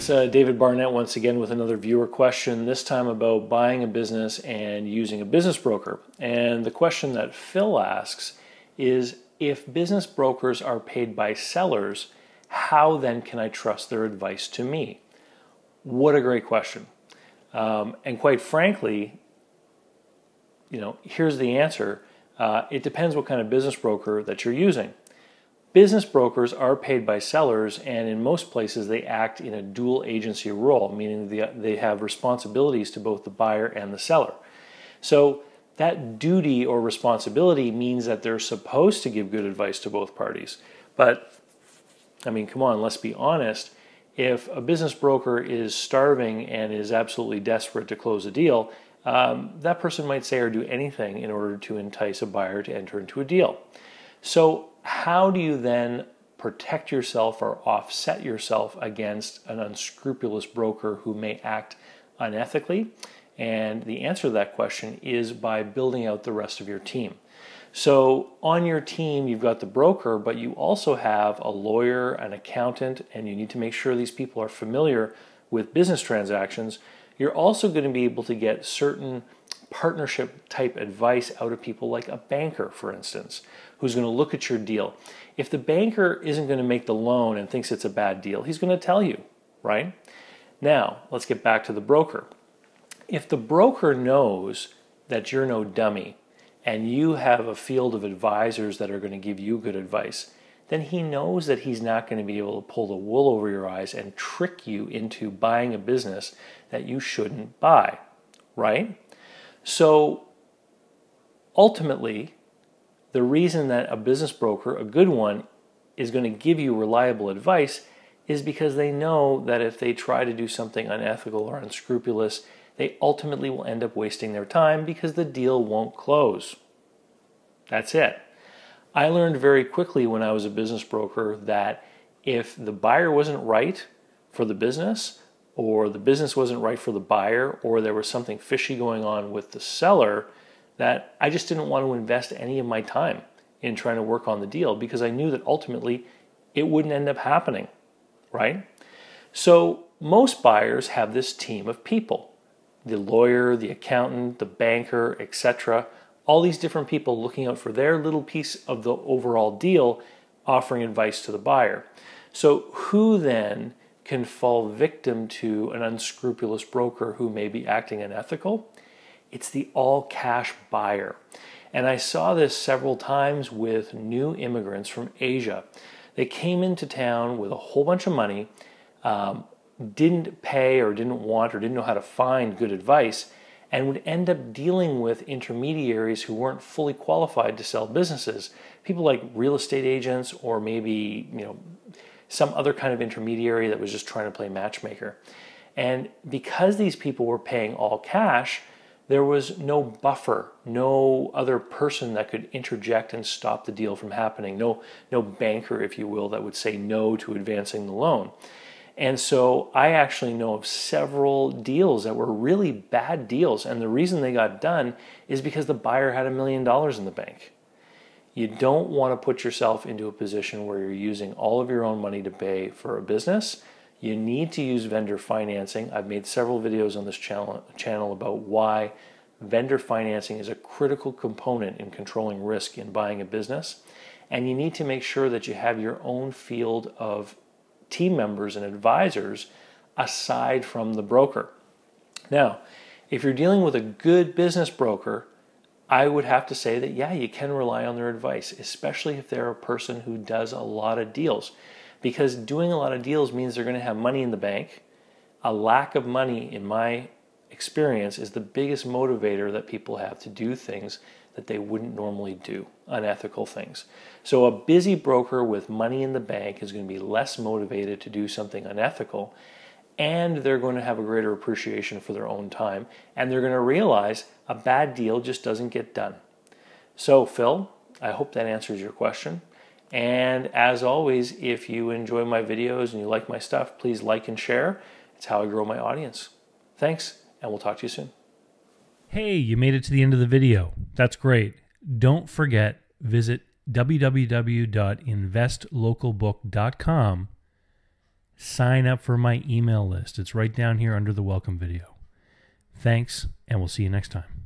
It's David Barnett once again with another viewer question, this time about buying a business and using a business broker. And the question that Phil asks is, if business brokers are paid by sellers, how then can I trust their advice to me? What a great question. And quite frankly, here's the answer. It depends what kind of business broker that you're using. Business brokers are paid by sellers, and in most places they act in a dual agency role, meaning they have responsibilities to both the buyer and the seller. So that duty or responsibility means that they're supposed to give good advice to both parties. But, come on, let's be honest. If a business broker is starving and is absolutely desperate to close a deal, that person might say or do anything in order to entice a buyer to enter into a deal. So how do you then protect yourself or offset yourself against an unscrupulous broker who may act unethically? And the answer to that question is by building out the rest of your team. So on your team, you've got the broker, but you also have a lawyer, an accountant, and you need to make sure these people are familiar with business transactions. You're also going to be able to get certain partnership type advice out of people like a banker, for instance, who's going to look at your deal. If the banker isn't going to make the loan and thinks it's a bad deal, he's going to tell you, right? Now, let's get back to the broker. If the broker knows that you're no dummy and you have a field of advisors that are going to give you good advice, then he knows that he's not going to be able to pull the wool over your eyes and trick you into buying a business that you shouldn't buy, right? So ultimately, the reason that a business broker, a good one, is going to give you reliable advice is because they know that if they try to do something unethical or unscrupulous, they ultimately will end up wasting their time because the deal won't close. That's it. I learned very quickly when I was a business broker that if the buyer wasn't right for the business, or the business wasn't right for the buyer, or there was something fishy going on with the seller, that I just didn't want to invest any of my time in trying to work on the deal because I knew that ultimately it wouldn't end up happening, right? So most buyers have this team of people, the lawyer, the accountant, the banker, etc., all these different people looking out for their little piece of the overall deal, offering advice to the buyer. So who then can fall victim to an unscrupulous broker who may be acting unethical? It's the all-cash buyer. And I saw this several times with new immigrants from Asia. They came into town with a whole bunch of money, didn't pay or didn't want or didn't know how to find good advice, and would end up dealing with intermediaries who weren't fully qualified to sell businesses. People like real estate agents or maybe, some other kind of intermediary that was just trying to play matchmaker. And because these people were paying all cash, there was no buffer, no other person that could interject and stop the deal from happening, no banker, if you will, that would say no to advancing the loan. And so I actually know of several deals that were really bad deals, and the reason they got done is because the buyer had $1 million in the bank. You don't want to put yourself into a position where you're using all of your own money to pay for a business. You need to use vendor financing. I've made several videos on this channel about why vendor financing is a critical component in controlling risk in buying a business. And you need to make sure that you have your own field of team members and advisors aside from the broker. Now, if you're dealing with a good business broker, I would have to say that, yeah, you can rely on their advice, especially if they're a person who does a lot of deals. Because doing a lot of deals means they're going to have money in the bank. A lack of money, in my experience, is the biggest motivator that people have to do things that they wouldn't normally do, unethical things. So a busy broker with money in the bank is going to be less motivated to do something unethical, and they're going to have a greater appreciation for their own time, and they're going to realize a bad deal just doesn't get done. So Phil, I hope that answers your question. And as always, if you enjoy my videos and you like my stuff, please like and share. It's how I grow my audience. Thanks, and we'll talk to you soon. Hey, you made it to the end of the video. That's great. Don't forget, visit www.investlocalbook.com sign up for my email list. It's right down here under the welcome video. Thanks, and we'll see you next time.